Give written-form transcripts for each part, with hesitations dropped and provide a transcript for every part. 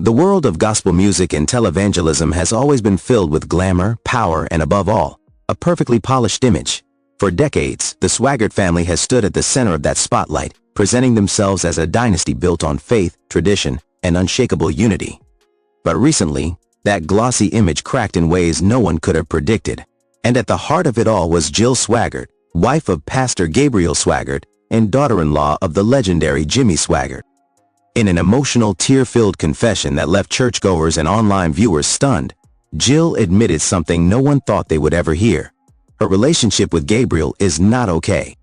The world of gospel music and televangelism has always been filled with glamour, power, and above all, a perfectly polished image. For decades, the Swaggart family has stood at the center of that spotlight, presenting themselves as a dynasty built on faith, tradition, and unshakable unity. But recently, that glossy image cracked in ways no one could have predicted. And at the heart of it all was Jill Swaggart, wife of Pastor Gabriel Swaggart and daughter-in-law of the legendary Jimmy Swaggart. In an emotional, tear-filled confession that left churchgoers and online viewers stunned, Jill admitted something no one thought they would ever hear. Her relationship with Gabriel is not okay.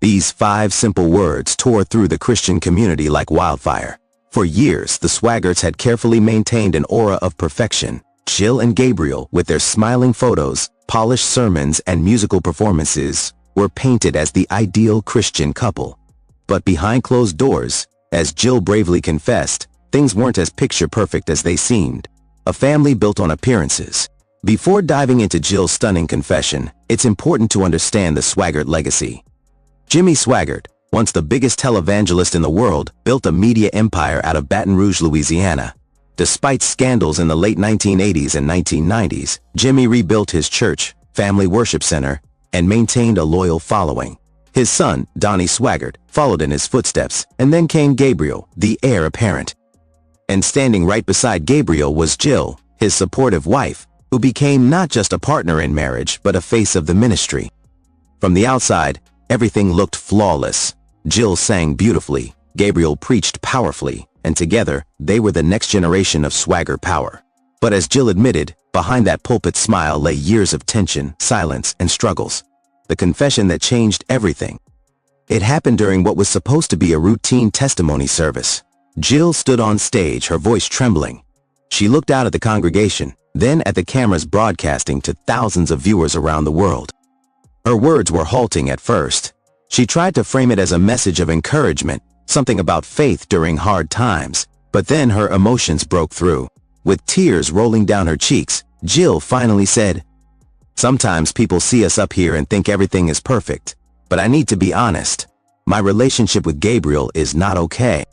These 5 simple words tore through the Christian community like wildfire. For years, the Swaggarts had carefully maintained an aura of perfection. Jill and Gabriel, with their smiling photos, polished sermons, and musical performances, were painted as the ideal Christian couple. But behind closed doors, as Jill bravely confessed, things weren't as picture-perfect as they seemed. A family built on appearances. Before diving into Jill's stunning confession, it's important to understand the Swaggart legacy. Jimmy Swaggart, once the biggest televangelist in the world, built a media empire out of Baton Rouge, Louisiana. Despite scandals in the late 1980s and 1990s, Jimmy rebuilt his church, family worship center, and maintained a loyal following. His son, Donnie Swaggart, followed in his footsteps, and then came Gabriel, the heir apparent. And standing right beside Gabriel was Jill, his supportive wife, who became not just a partner in marriage but a face of the ministry. From the outside, everything looked flawless. Jill sang beautifully, Gabriel preached powerfully, and together, they were the next generation of Swaggart power. But as Jill admitted, behind that pulpit smile lay years of tension, silence, and struggles. The confession that changed everything. It happened during what was supposed to be a routine testimony service. Jill stood on stage, her voice trembling. She looked out at the congregation, then at the cameras broadcasting to thousands of viewers around the world. Her words were halting at first. She tried to frame it as a message of encouragement, something about faith during hard times, but then her emotions broke through. With tears rolling down her cheeks, Jill finally said, "Sometimes people see us up here and think everything is perfect, but I need to be honest. My relationship with Gabriel is not okay."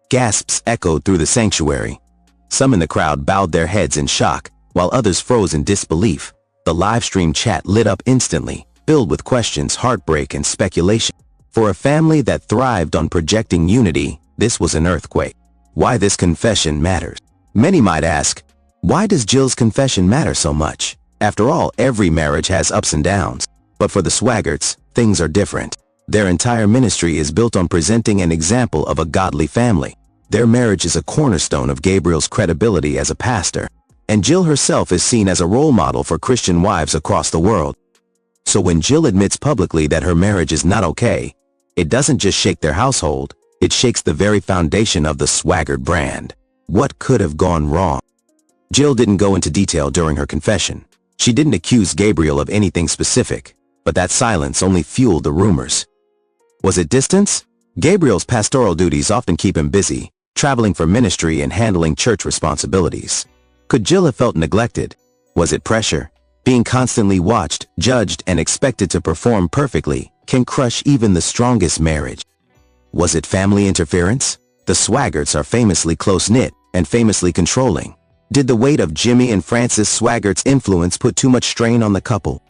Gasps echoed through the sanctuary. Some in the crowd bowed their heads in shock, while others froze in disbelief. The live stream chat lit up instantly, filled with questions, heartbreak, and speculation. For a family that thrived on projecting unity, this was an earthquake. Why this confession matters. Many might ask, why does Jill's confession matter so much? After all, every marriage has ups and downs. But for the Swaggarts, things are different. Their entire ministry is built on presenting an example of a godly family. Their marriage is a cornerstone of Gabriel's credibility as a pastor, and Jill herself is seen as a role model for Christian wives across the world. So when Jill admits publicly that her marriage is not okay, it doesn't just shake their household, it shakes the very foundation of the Swaggart brand. What could have gone wrong? Jill didn't go into detail during her confession. She didn't accuse Gabriel of anything specific, but that silence only fueled the rumors. Was it distance? Gabriel's pastoral duties often keep him busy, traveling for ministry and handling church responsibilities. Could Jill have felt neglected? Was it pressure? Being constantly watched, judged, and expected to perform perfectly can crush even the strongest marriage. Was it family interference? The Swaggarts are famously close-knit and famously controlling. Did the weight of Jimmy and Frances Swaggart's influence put too much strain on the couple?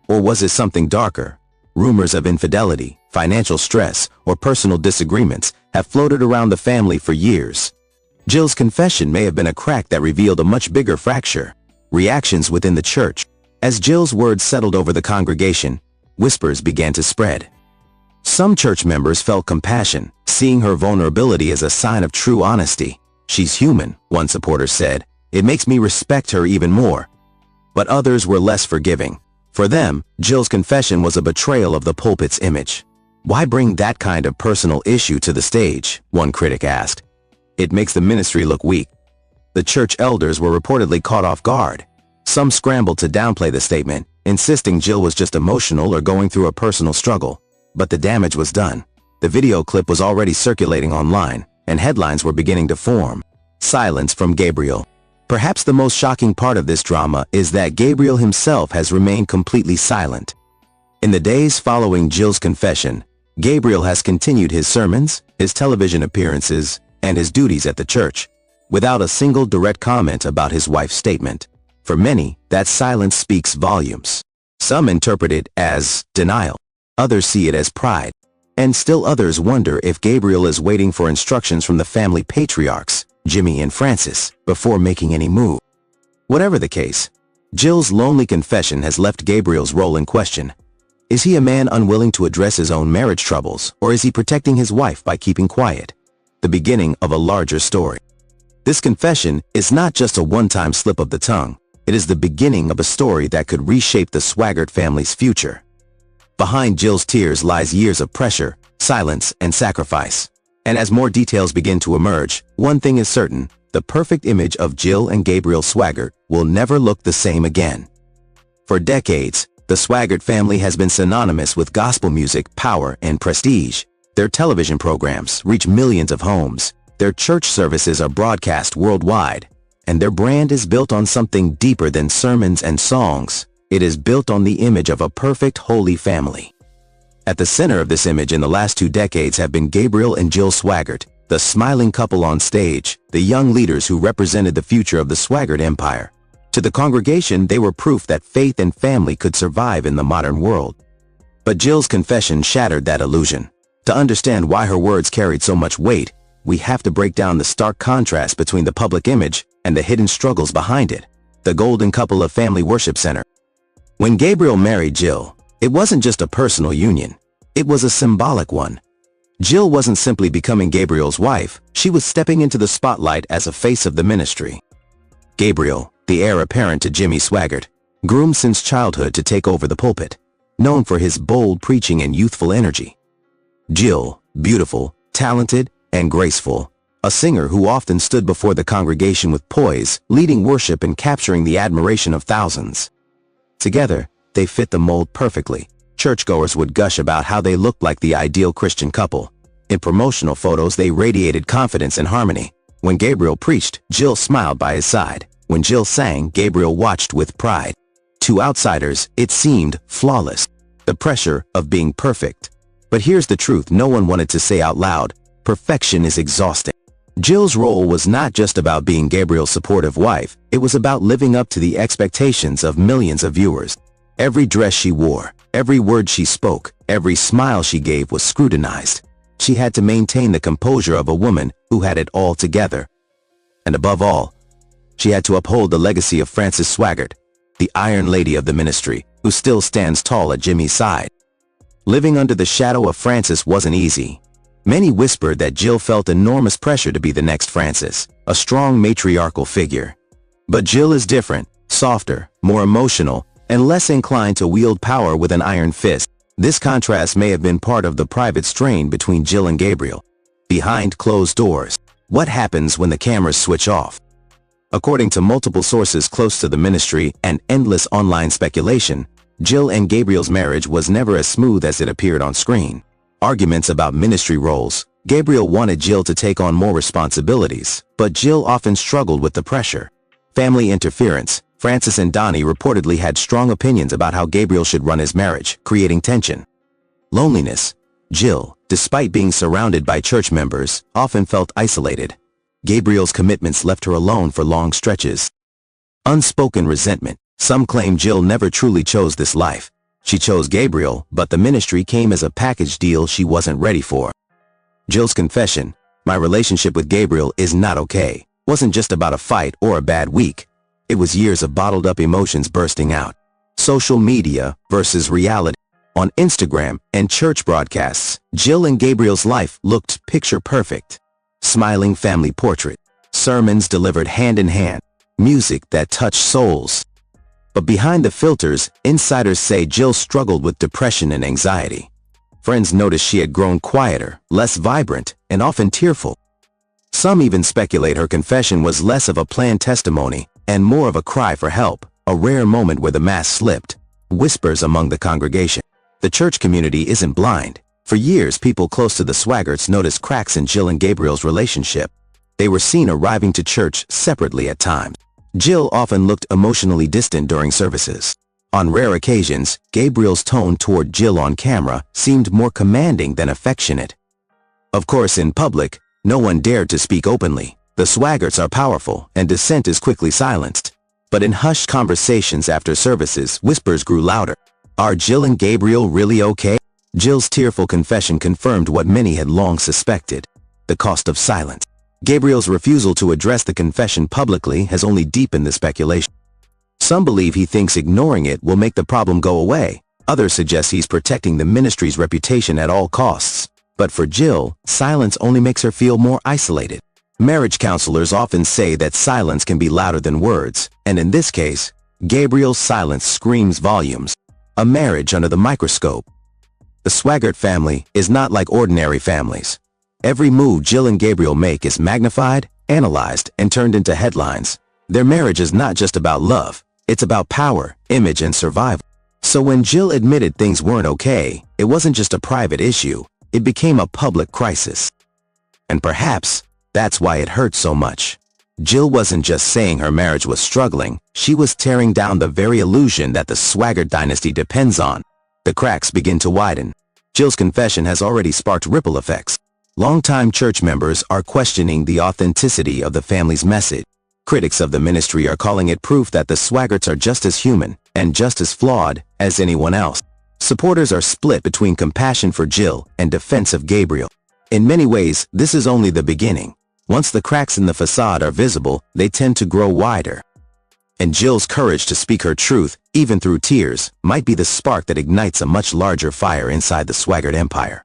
Or was it something darker? Rumors of infidelity, financial stress, or personal disagreements have floated around the family for years. Jill's confession may have been a crack that revealed a much bigger fracture. Reactions within the church. As Jill's words settled over the congregation, whispers began to spread. Some church members felt compassion, seeing her vulnerability as a sign of true honesty. "She's human," one supporter said. "It makes me respect her even more." But others were less forgiving. For them, Jill's confession was a betrayal of the pulpit's image. "Why bring that kind of personal issue to the stage?" one critic asked. "It makes the ministry look weak." The church elders were reportedly caught off guard. Some scrambled to downplay the statement, insisting Jill was just emotional or going through a personal struggle. But the damage was done. The video clip was already circulating online, and headlines were beginning to form. Silence from Gabriel. Perhaps the most shocking part of this drama is that Gabriel himself has remained completely silent. In the days following Jill's confession, Gabriel has continued his sermons, his television appearances, and his duties at the church. without a single direct comment about his wife's statement. For many, that silence speaks volumes. Some interpret it as denial. Others see it as pride. And still others wonder if Gabriel is waiting for instructions from the family patriarchs, Jimmy and Francis, before making any move. Whatever the case, Jill's lonely confession has left Gabriel's role in question. Is he a man unwilling to address his own marriage troubles, or is he protecting his wife by keeping quiet? The beginning of a larger story. This confession is not just a one-time slip of the tongue. It is the beginning of a story that could reshape the Swaggart family's future. Behind Jill's tears lies years of pressure, silence, and sacrifice. And as more details begin to emerge, one thing is certain: the perfect image of Jill and Gabriel Swaggart will never look the same again. For decades, the Swaggart family has been synonymous with gospel music, power, and prestige. Their television programs reach millions of homes. Their church services are broadcast worldwide. And their brand is built on something deeper than sermons and songs. It is built on the image of a perfect, holy family. At the center of this image in the last 2 decades have been Gabriel and Jill Swaggart, the smiling couple on stage, the young leaders who represented the future of the Swaggart empire. To the congregation, they were proof that faith and family could survive in the modern world. But Jill's confession shattered that illusion. To understand why her words carried so much weight, we have to break down the stark contrast between the public image and the hidden struggles behind it. The golden couple of Family Worship Center. When Gabriel married Jill, it wasn't just a personal union. It was a symbolic one. Jill wasn't simply becoming Gabriel's wife, she was stepping into the spotlight as a face of the ministry. Gabriel, the heir apparent to Jimmy Swaggart, groomed since childhood to take over the pulpit, known for his bold preaching and youthful energy. Jill, beautiful, talented, and graceful, a singer who often stood before the congregation with poise, leading worship and capturing the admiration of thousands. Together, they fit the mold perfectly. Churchgoers would gush about how they looked like the ideal Christian couple. In promotional photos, they radiated confidence and harmony. When Gabriel preached, Jill smiled by his side. When Jill sang, Gabriel watched with pride. To outsiders, it seemed flawless. The pressure of being perfect. But here's the truth no one wanted to say out loud: perfection is exhausting. Jill's role was not just about being Gabriel's supportive wife, it was about living up to the expectations of millions of viewers. Every dress she wore, every word she spoke, every smile she gave was scrutinized. She had to maintain the composure of a woman who had it all together. And above all, she had to uphold the legacy of Frances Swaggart, the Iron Lady of the ministry, who still stands tall at Jimmy's side. Living under the shadow of Frances wasn't easy. Many whispered that Jill felt enormous pressure to be the next Frances, a strong matriarchal figure. But Jill is different, softer, more emotional, and less inclined to wield power with an iron fist. This contrast may have been part of the private strain between Jill and Gabriel. Behind closed doors, what happens when the cameras switch off? According to multiple sources close to the ministry and endless online speculation, Jill and Gabriel's marriage was never as smooth as it appeared on screen. Arguments about ministry roles. Gabriel wanted Jill to take on more responsibilities, but Jill often struggled with the pressure. Family interference. Francis and Donnie reportedly had strong opinions about how Gabriel should run his marriage, creating tension. Loneliness. Jill, despite being surrounded by church members, often felt isolated. Gabriel's commitments left her alone for long stretches. Unspoken resentment. Some claim Jill never truly chose this life. She chose Gabriel, but the ministry came as a package deal she wasn't ready for. Jill's confession: "My relationship with Gabriel is not okay," wasn't just about a fight or a bad week. It was years of bottled-up emotions bursting out. Social media versus reality. On Instagram and church broadcasts, Jill and Gabriel's life looked picture-perfect. Smiling family portrait. Sermons delivered hand in hand. Music that touched souls. But behind the filters, insiders say Jill struggled with depression and anxiety. Friends noticed she had grown quieter, less vibrant, and often tearful. Some even speculate her confession was less of a planned testimony and more of a cry for help, a rare moment where the mask slipped. Whispers among the congregation. The church community isn't blind. For years, people close to the Swaggarts noticed cracks in Jill and Gabriel's relationship. They were seen arriving to church separately at times. Jill often looked emotionally distant during services. On rare occasions, Gabriel's tone toward Jill on camera seemed more commanding than affectionate. Of course, in public, no one dared to speak openly. The Swaggarts are powerful, and dissent is quickly silenced. But in hushed conversations after services, whispers grew louder. Are Jill and Gabriel really okay? Jill's tearful confession confirmed what many had long suspected: the cost of silence. Gabriel's refusal to address the confession publicly has only deepened the speculation. Some believe he thinks ignoring it will make the problem go away. Others suggest he's protecting the ministry's reputation at all costs. But for Jill, silence only makes her feel more isolated. Marriage counselors often say that silence can be louder than words, and in this case, Gabriel's silence screams volumes. A marriage under the microscope. The Swaggart family is not like ordinary families. Every move Jill and Gabriel make is magnified, analyzed, and turned into headlines. Their marriage is not just about love, it's about power, image, and survival. So when Jill admitted things weren't okay, it wasn't just a private issue, it became a public crisis. And perhaps that's why it hurt so much. Jill wasn't just saying her marriage was struggling, she was tearing down the very illusion that the Swaggart dynasty depends on. The cracks begin to widen. Jill's confession has already sparked ripple effects. Longtime church members are questioning the authenticity of the family's message. Critics of the ministry are calling it proof that the Swaggarts are just as human, and just as flawed, as anyone else. Supporters are split between compassion for Jill and defense of Gabriel. In many ways, this is only the beginning. Once the cracks in the facade are visible, they tend to grow wider. And Jill's courage to speak her truth, even through tears, might be the spark that ignites a much larger fire inside the Swaggart empire.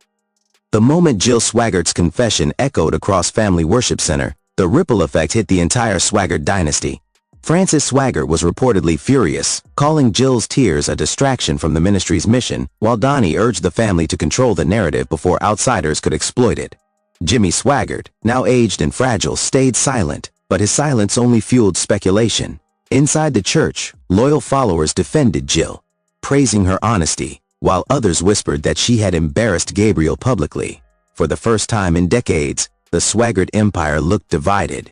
The moment Jill Swaggart's confession echoed across Family Worship Center, the ripple effect hit the entire Swaggart dynasty. Francis Swaggart was reportedly furious, calling Jill's tears a distraction from the ministry's mission, while Donnie urged the family to control the narrative before outsiders could exploit it. Jimmy Swaggart, now aged and fragile, stayed silent, but his silence only fueled speculation. Inside the church, loyal followers defended Jill, praising her honesty, while others whispered that she had embarrassed Gabriel publicly. For the first time in decades, the Swaggart empire looked divided.